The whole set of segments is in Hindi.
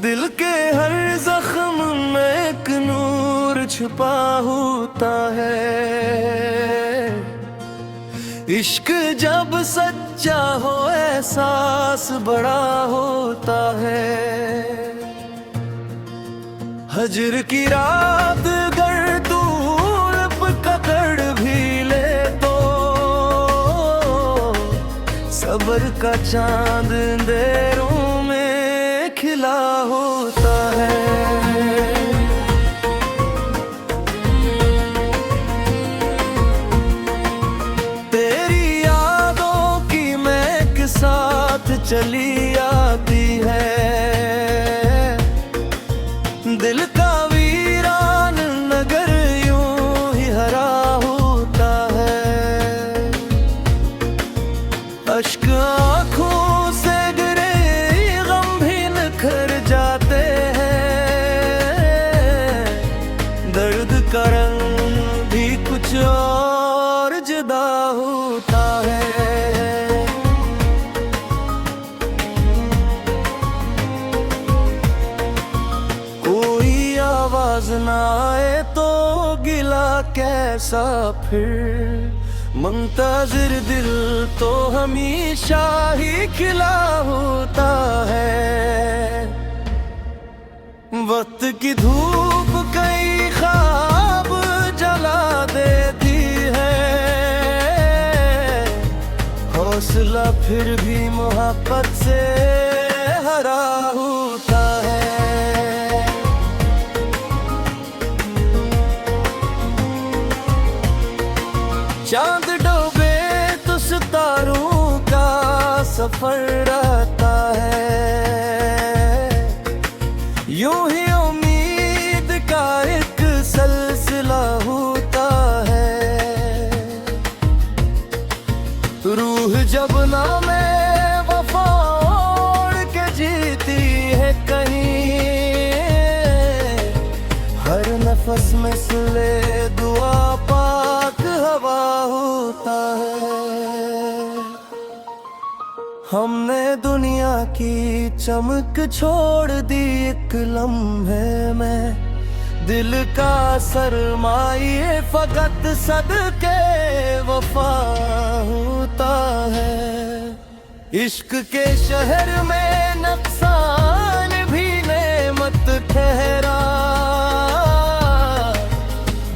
दिल के हर जख्म में एक नूर छुपा होता है। इश्क जब सच्चा हो एहसास बड़ा होता है। हजर की रात अगर तू लब पकड़ भी ले तो सब्र का चांद अंधेरों में खिला होता है। तेरी यादों की महक साथ चली आती है। दिल का वीरान नगर यूं ही हरा होता है। अश्क आँखों से गिरे गम भी निखर जाते हैं। दर्द का रंग भी कुछ और जुदा होता है। आवाज ना आए तो गिला कैसा फिर। मुंतजिर दिल तो हमेशा ही खिला होता है। वक्त की धूप कई ख्वाब जला देती है। हौसला फिर भी मोहब्बत से हरा होता है। चांद डूबे तो सितारों का सफर रहता है। यूं ही उम्मीद का एक सिलसिला होता है। रूह जब ना में वफा ओढ़ के जीती है कहीं। हर नफस में सिले दुआ पाक हवा होता है। हमने दुनिया की चमक छोड़ दी एक लम्हे में। दिल का सरमाए फकत सदके वफा होता है। इश्क के शहर में नुकसान भी नेमत ठहरा।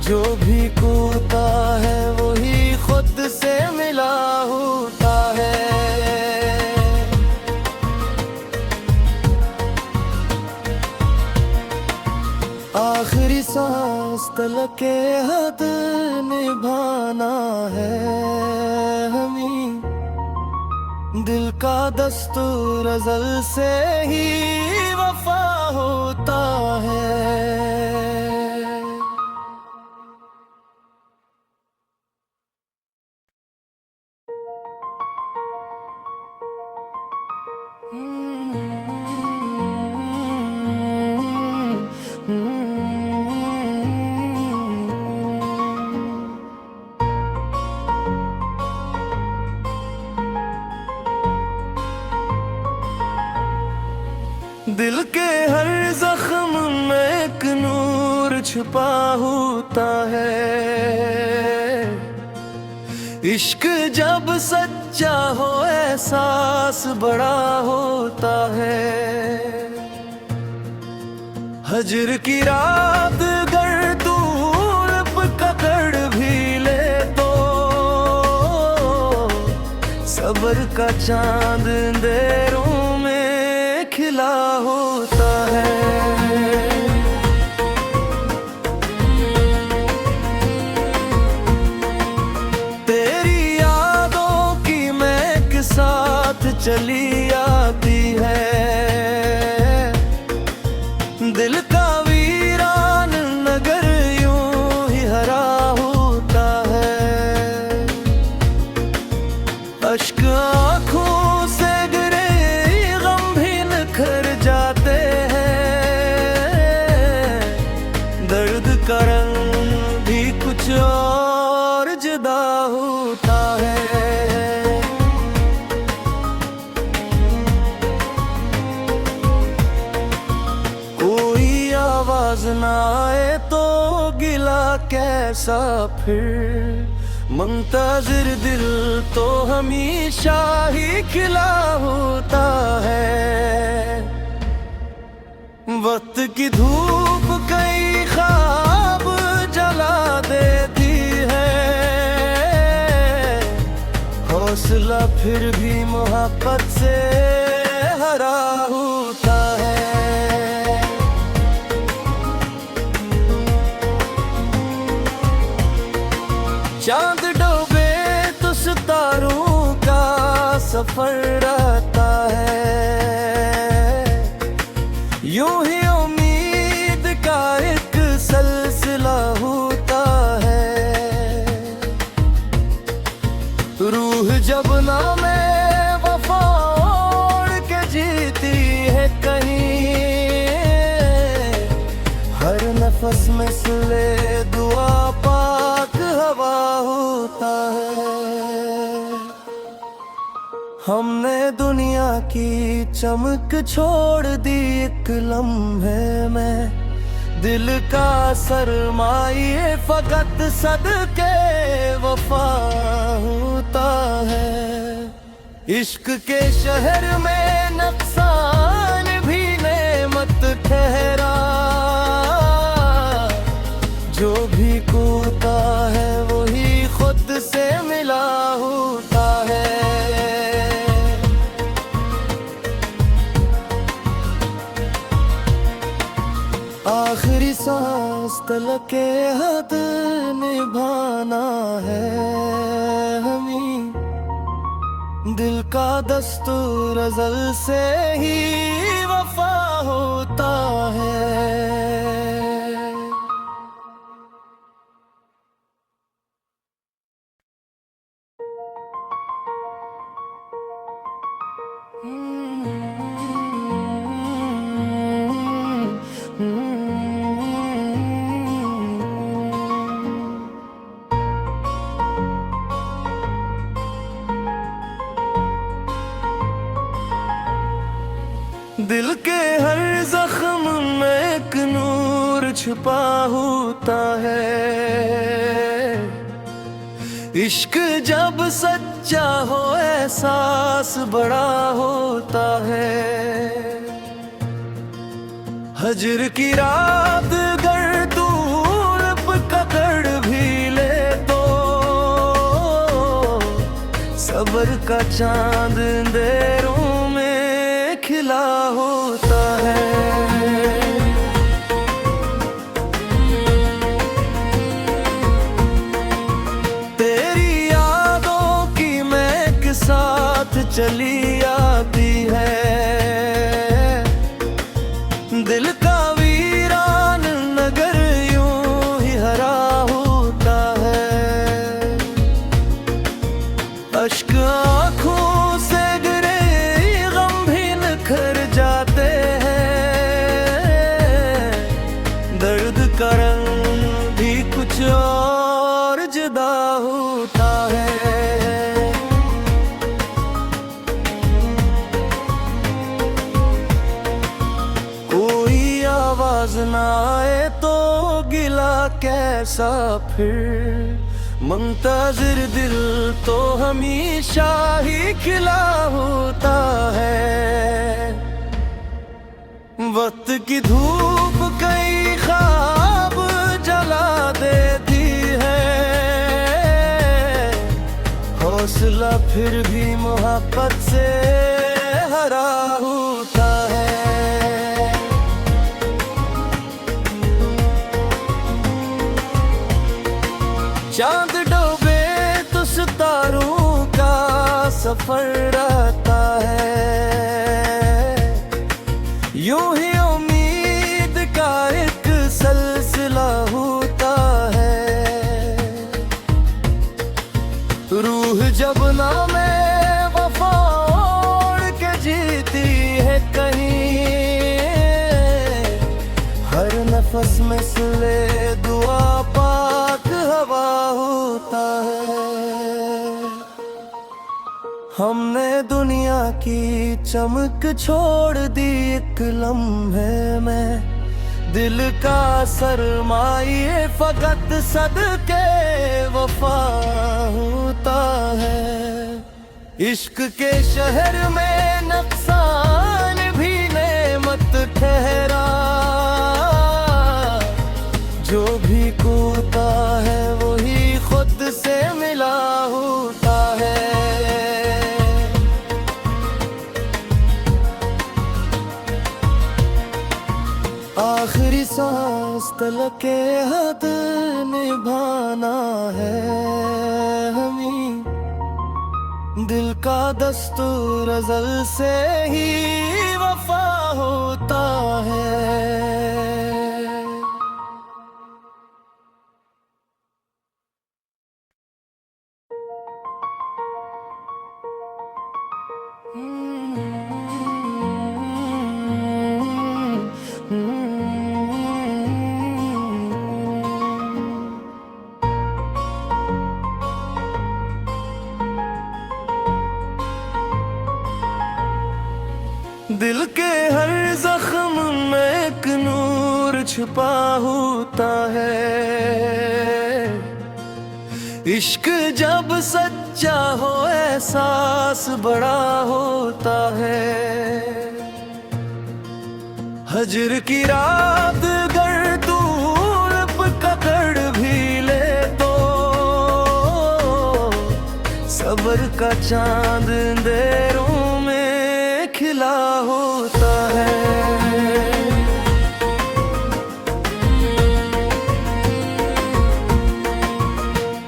जो भी खोता है वही खुद से मिला होता है। आखिरी सांस तलक के हद निभाना है हमें। दिल का दस्तूर अज़ल से ही वफा होता है। दिल के हर जख्म में एक नूर छुपा होता है। इश्क जब सच्चा हो एहसास बड़ा होता है। हजर की रात अगर तू लब पकड़ भी ले तो सब्र का चांद अंधेरों में खिला होता है। तेरी यादों की महक साथ चली आती है। दिल का वीरान नगर यूं ही हरा होता है। अश्क आँखों से गिरे गम भी निखर जाते हैं। दर्द का रंग भी कुछ और जुदा होता है। कैसा फिर, मुंतजिर दिल तो हमेशा ही खिला होता है। वक्त की धूप कई ख्वाब जला देती है, हौसला फिर भी मोहब्बत से हरा होता है। चांद डूबे तो सितारों का सफर रहता है, यूं ही उम्मीद का एक सिलसिला होता है। रूह जब ना में वफा ओढ़ के जीती है कहीं, हर नफस में सिले दुआ पाक हवा होता है। हमने दुनिया की चमक छोड़ दी एक लम्हे में, दिल का सरमाए फकत सदके वफा होता है। इश्क के शहर में नुकसान भी नेमत ठहरा, जो भी कोता है वही खुद से मिला होता है। आखिरी सांस तलके हद निभाना है हमें, दिल का दस्तूर अज़ल से ही वफा होता है। दिल के हर जख्म में एक नूर छुपा होता है, इश्क जब सच्चा हो एहसास बड़ा होता है। हजर की रात अगर दूर पकड़ भी ले तो, सब्र का चांद अंधेरों में खिला होता है। तेरी यादों की महक साथ चली आती है, दिल का वीरान नगर यूं ही हरा होता है। अश्क आँखों से गिरे गम भी निखर जाते हैं, दर्द का रंग भी कुछ और जुदा होता है। कोई आवाज ना आए तो गिला कैसा फिर, मुंतजिर दिल तो हमेशा ही खिला होता है। वक्त की धूप कई ख्वाब जला देती है, हौसला फिर भी मोहब्बत से हरा होता है। चांद डूबे तो सितारों का सफर रहता है, यूं ही उम्मीद का एक सिलसिला होता है। रूह जब ना में वफा ओढ़ के जीती है कहीं, हर नफस में सिले दुआ पाक हवा होता है। हमने दुनिया की चमक छोड़ दी एक लम्हे में, दिल का सरमाए फकत सदके वफा होता है। इश्क के शहर में नुकसान भी नेमत ठहरा, जो भी कूता है वही खुद से मिला होता है। आखिरी सांस तलके हद निभाना है हमें, दिल का दस्तूर अज़ल से ही वफा होता है। दिल के हर जख्म में एक नूर छुपा होता है। इश्क जब सच्चा हो एहसास बड़ा होता है। हजर की रात अगर दूर पकड़ भी ले तो सब्र का चांद अंधेरों में खिला होता है।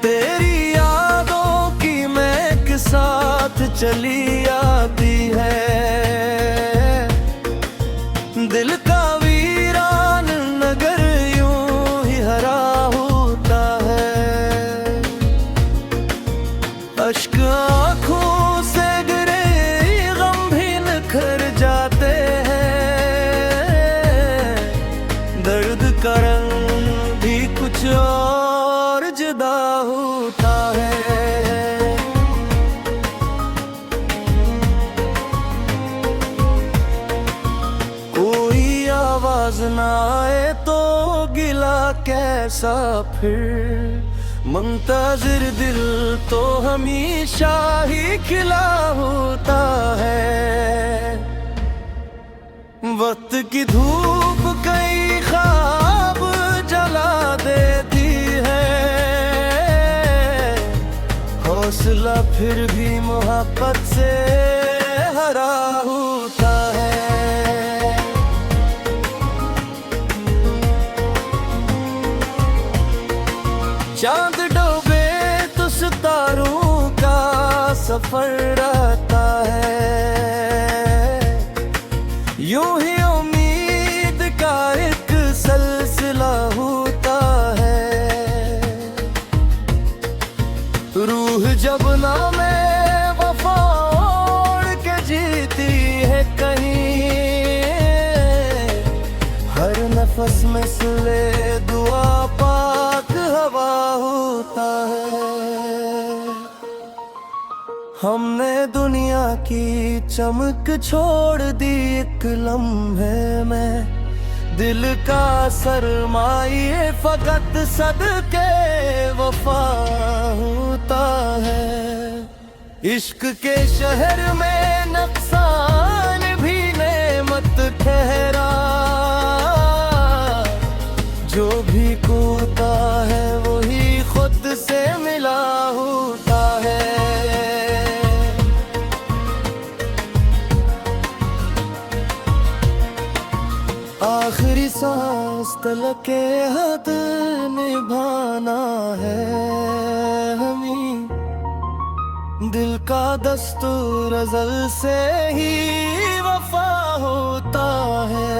तेरी यादों की महक साथ चली आती है। दिल का वीरान नगर यूं ही हरा होता है। अश्क आँखों से गिरे गम भी निखर जाते हैं। दर्द का रंग भी कुछ और जुदा होता है। आवाज ना आए तो गिला कैसा फिर, मुंतज़िर दिल तो हमेशा ही खिला होता है। वक्त की धूप कई ख्वाब जला देती है। हौसला फिर भी मोहब्बत से हरा होता है। चांद डूबे तो सितारों का सफर रहता है। यूं ही उम्मीद का एक सिलसिला होता है। रूह जब नामे वफा ओढ़ के जीती है कहीं, हर नफस में सिले दुआ पाक हवा होता है। हमने दुनिया की चमक छोड़ दी एक लम्हे में। दिल का सरमाए फकत सदके वफा होता है। इश्क के शहर में नुकसान भी नेमत ठहरा, जो भी कूता है वही खुद से मिला होता है। आखिरी सांस तलके हद निभाना है हमें, दिल का दस्तूर अज़ल से ही वफा होता है।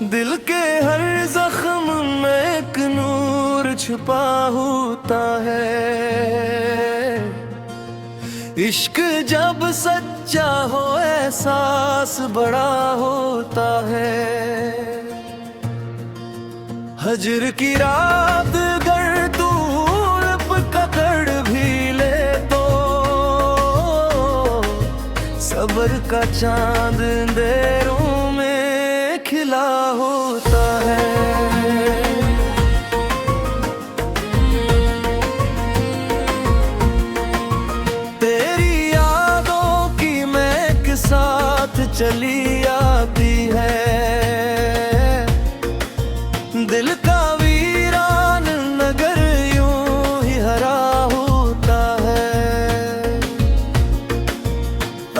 दिल के हर जख्म में एक नूर छुपा होता है। इश्क जब सच्चा हो एहसास बड़ा होता है। हजर की रात अगर दूर पकड़ भी ले तो सब्र का चांद अंधेरों में खिला होता है। चली आती है दिल का वीरान नगर यूं ही हरा होता है।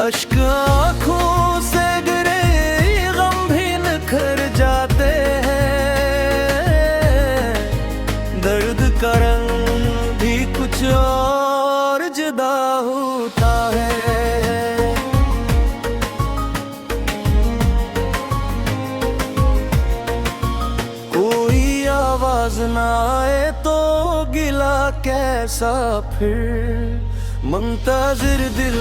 अश्क आँखों से गिरे गम भी निखर जाते हैं। दर्द का रंग भी कुछ और जुदा होता है। आवाज ना आए तो गिला कैसा फिर। मुंतज़िर दिल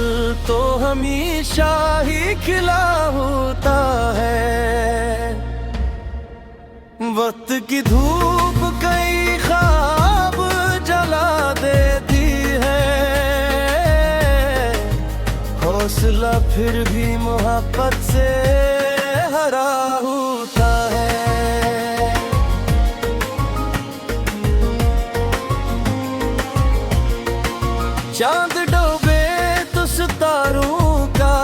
तो हमेशा ही खिला होता है। वक्त की धूप कई ख्वाब जला देती है। हौसला फिर भी मोहब्बत से हरा होता है। चांद डूबे तो सितारों का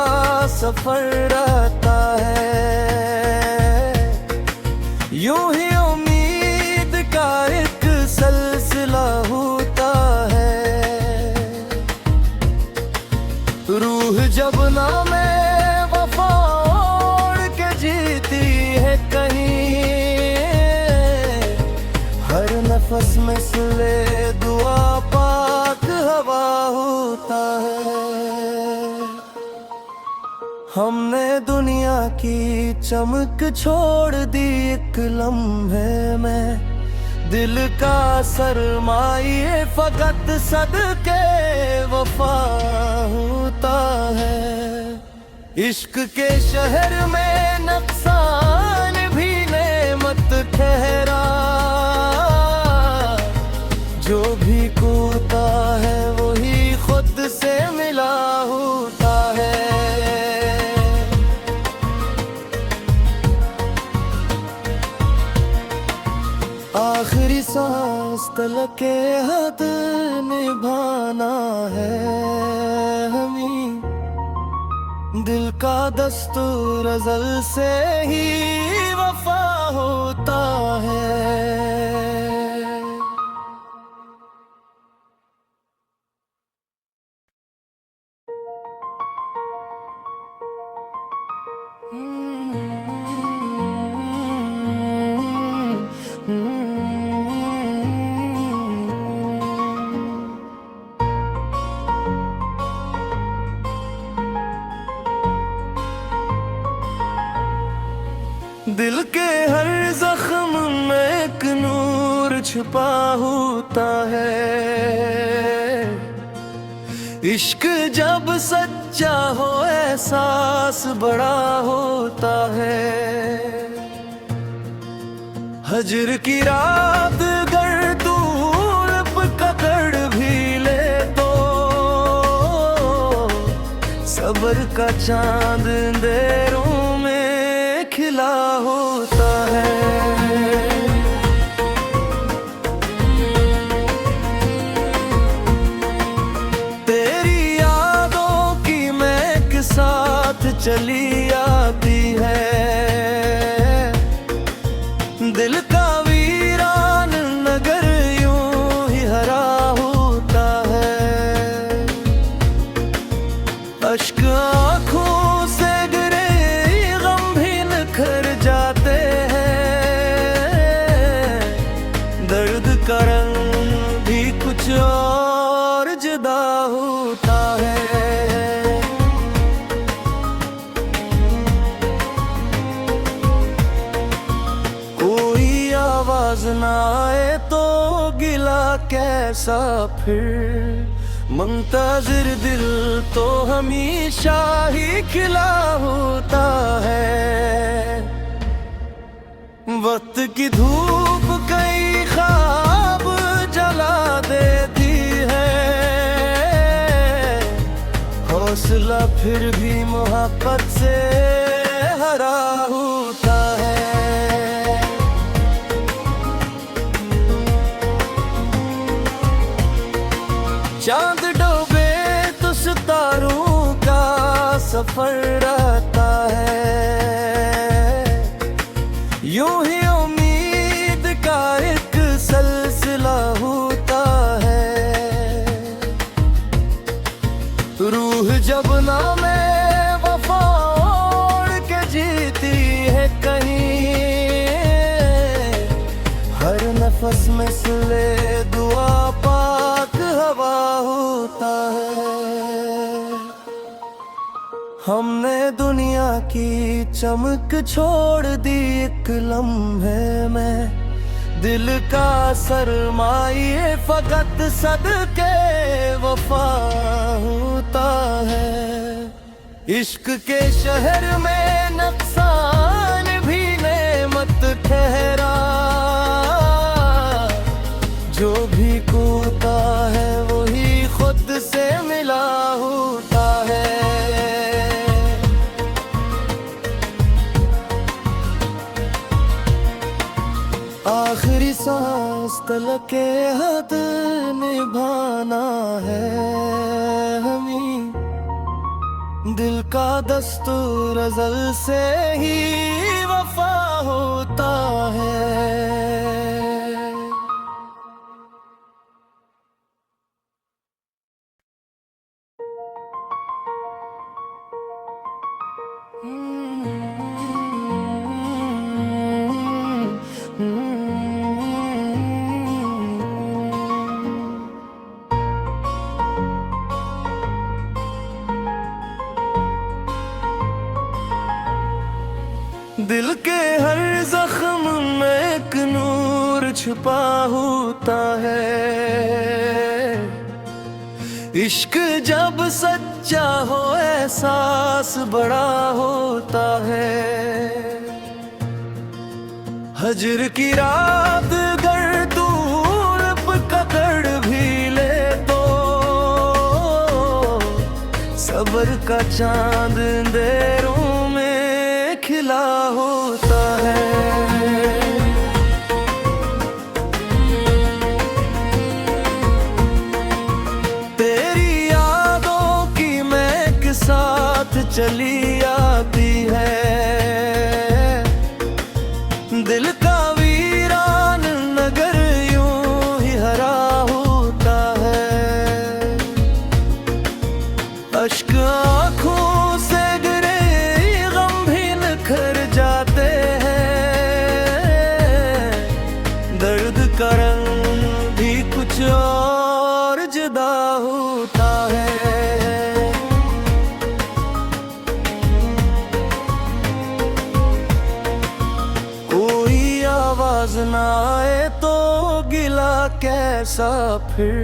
सफर रहता है। यूं ही उम्मीद का एक सिलसिला होता है। रूह जब नामे वफा ओढ़ के जीती है कहीं। हर नफस में सुले दुआ पाक हवा होता है। हमने दुनिया की चमक छोड़ दी एक लम्हे में। दिल का सरमाए फकत सदके वफा होता है। इश्क के शहर में नुकसान भी नेमत ठहरा। जो भी खोता है वही खुद से मिला होता है। आखिरी सांस तलक के हद निभाना है हमें। दिल का दस्तूर अज़ल से ही वफा होता है। दिल के हर जख्म में एक नूर छुपा होता है। इश्क जब सच्चा हो एहसास बड़ा होता है। हजर की रात अगर दूर पकड़ भी ले तो सब्र का चांद अंधेरों में खिला होता है। तेरी यादों की महक साथ चली आती है। दिल का वीरान नगर यूं ही हरा होता है। अश्क आँखों से गिरे गम भी निखर जाते हैं। दर्द का रंग भी कुछ और जुदा होता है। आवाज ना आए तो कैसा फिर, मुंतजिर दिल तो हमेशा ही खिला होता है। वक्त की धूप कई ख्वाब जला देती है, हौसला फिर भी मोहब्बत से हरा होता है। चांद डूबे तो सितारों का सफर रहता है, यूं ही उम्मीद का एक सिलसिला होता है। रूह जब नामे वफा ओढ़ के जीती है कहीं, हर नफस में सिले दुआ पाक हवा होता है। हमने दुनिया की चमक छोड़ दी एक लम्हे में, दिल का सरमाए फकत सदके वफा होता है। इश्क के शहर में नुकसान भी नेमत ठहरा, जो भी कोता है वही खुद से मिला होता है। आखिरी सांस तलक के हद निभाना है हमें, दिल का दस्तूर अज़ल से ही वफा होता है। दिल के हर जख्म में एक नूर छुपा होता है, इश्क जब सच्चा हो एहसास बड़ा होता है। हजर की रात अगर दूर पकड़ भी ले तो, सब्र का चांद अंधेरों में खिला होता है। तेरी यादों की महक साथ चली आती है, दिल का वीरान नगर यूं ही हरा होता है। अश्क आँखों से गिरे गम भी निखर जाते हैं, दर्द का रंग भी कुछ और जुदा होता है। कोई आवाज ना आए तो गिला कैसा फिर,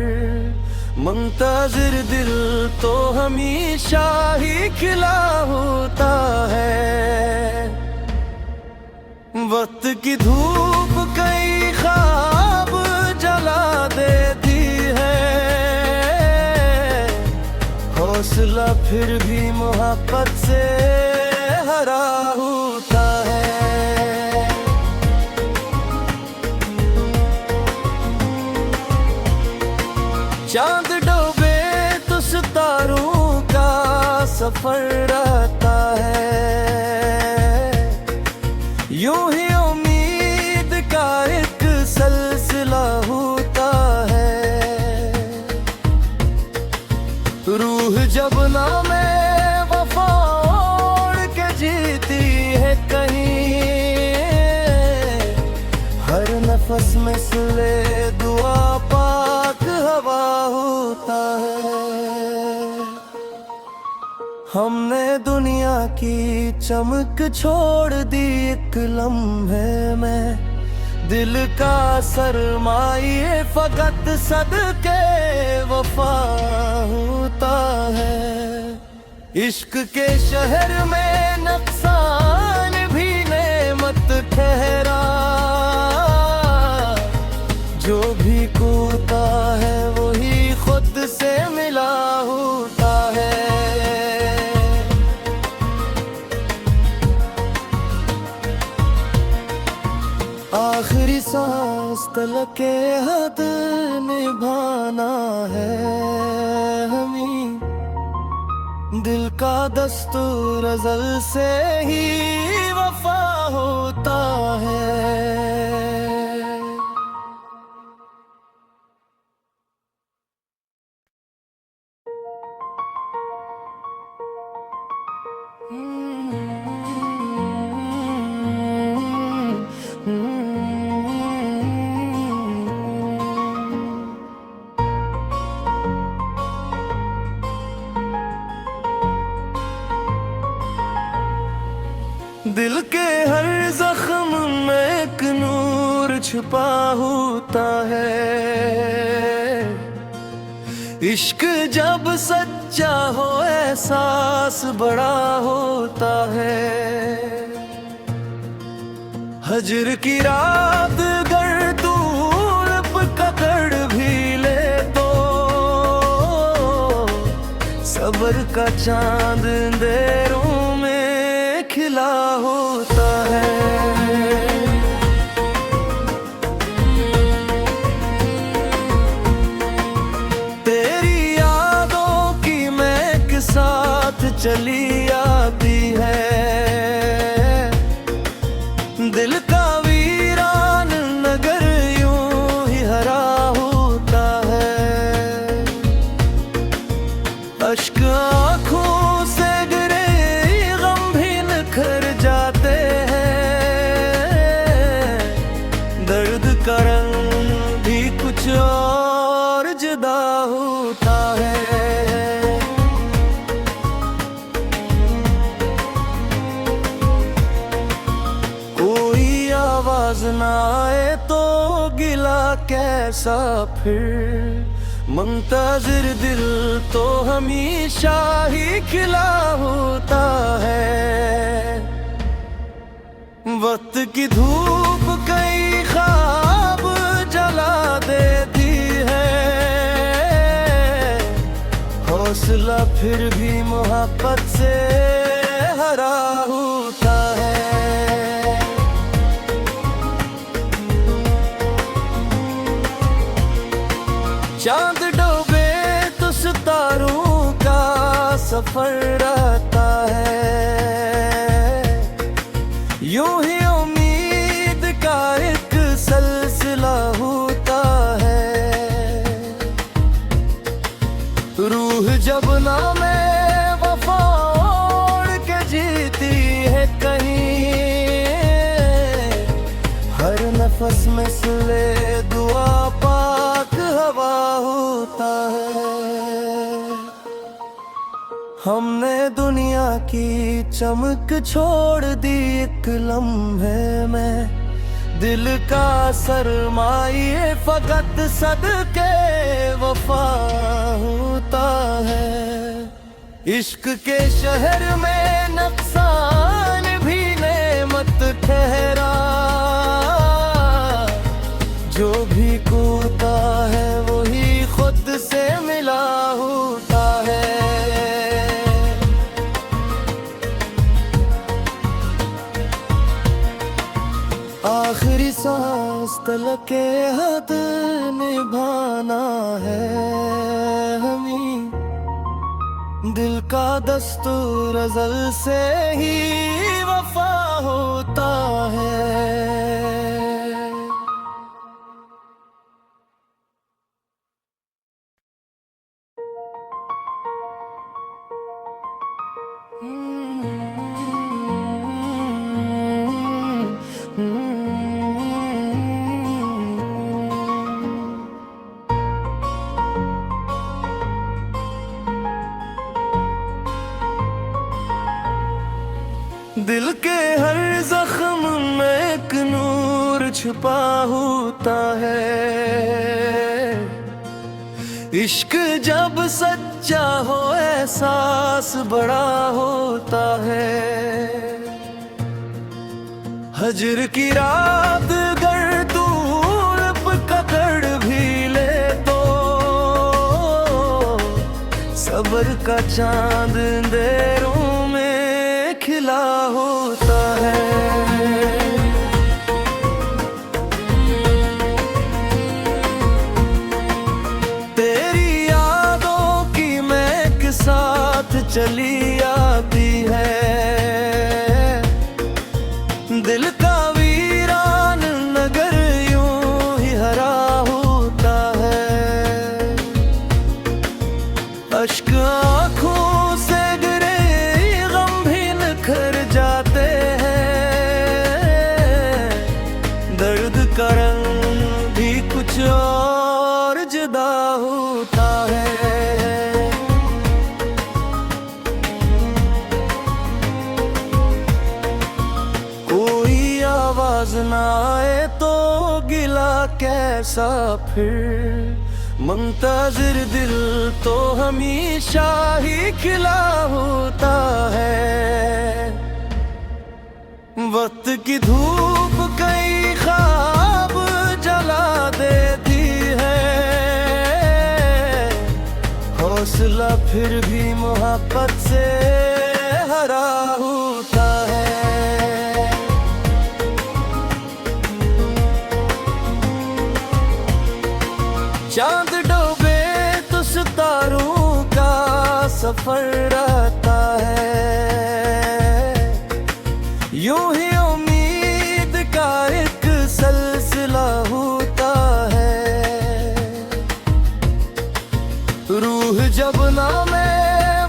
मुंतजिर दिल तो हमेशा ही खिला होता है। वक्त की धूप कई ख्वाब जला देती है, हौसला फिर भी मोहब्बत से हरा होता है। चांद डूबे तो सितारों का सफर रहता है, यूं ही उम्मीद का एक सिलसिला होता है। रूह जब नामे वफा ओढ़ के जीती है कहीं, हर नफस में सिले दुआ पाक हवा होता है। हमने दुनिया की चमक छोड़ दी एक लम्हे में, दिल का सरमाए फकत सदके वफा होता है। इश्क के शहर में नुकसान भी नेमत ठहरा, जो भी कूदा है वही खुद से मिला होता है। आखिरी सांस तलक के हद निभाना है हमें, दिल का दस्तूर अज़ल से ही वफा होता है। दिल के हर जख्म में एक नूर छुपा होता है। इश्क जब सच्चा हो एहसास बड़ा होता है। हजर की रात अगर तू लब पकड़ भी ले तो सब्र का चांद अंधेरों में खिला होता है। तेरी यादों की महक साथ चली आती है। दिल का वीरान नगर यूं ही हरा होता है। अश्क आँखों से गिरे गम भी निखर जाते हैं। दर्द का रंग भी कुछ और जुदा होता है। आवाज ना आए तो गिला कैसा फिर, मुंतज़िर दिल तो हमेशा ही खिला होता है। वक्त की धूप कई ख्वाब जला देती है। हौसला फिर भी मोहब्बत से हरा होता है। चांद डूबे तो सितारों का सफर रहता है। यूं ही उम्मीद का एक सिलसिला होता है। रूह जब नामे वफा ओढ़ के जीती है कहीं, हर नफस में सिले दुआ पाक हवा होता है। हमने दुनिया की चमक छोड़ दी एक लम्हे में। दिल का सरमाए फकत सदके वफा होता है। इश्क के शहर में नुकसान भी नेमत ठहरा, जो भी कूदा है वही खुद से मिला होता है। आखिरी सांस तलक के हद निभाना है हमें, दिल का दस्तूर अज़ल से ही वफा होता है। दिल के हर जख्म में एक नूर छुपा होता है। इश्क जब सच्चा हो एहसास बड़ा होता है। हजर की रात अगर तू लब पकड़ भी ले तो सब्र का चांद अंधेरों में खिला होता है। तेरी यादों की महक साथ चली आती है। दिल का वीरान नगर यूं ही हरा होता है। अश्क आँखों से गिरे गम भी निखर जाते हैं। दर्द का रंग भी कुछ और जुदा होता है। आवाज ना आए तो गिला कैसा फिर। मुंतजिर दिल तो हमेशा ही खिला होता है। वक्त की धूप कई ख्वाब जला देती है। हौसला फिर भी मोहब्बत से हरा होता है। चांद डूबे तो सितारों का सफर रहता है। यूं ही उम्मीद का एक सिलसिला होता है। रूह जब नामे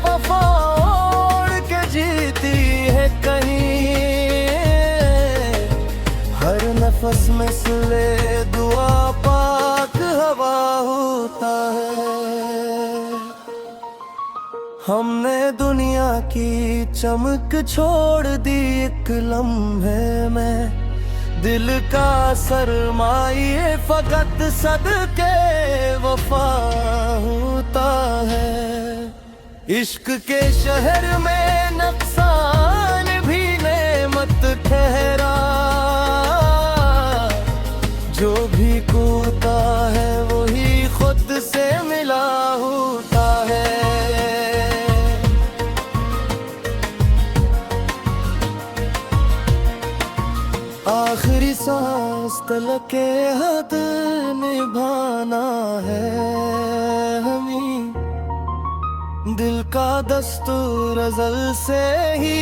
वफा ओढ़ के जीती है कहीं। हर नफस में सिले दुआ पाक हवा होता है। हमने दुनिया की चमक छोड़ दी एक लम्हे में। दिल का सरमाए फकत सदके वफा होता है। इश्क के शहर में नुकसान भी नेमत ठहरा। जो भी खोता है वही खुद से मिला होता है। आखिरी सांस तलक के हद निभाना है हमें। दिल का दस्तूर अज़ल से ही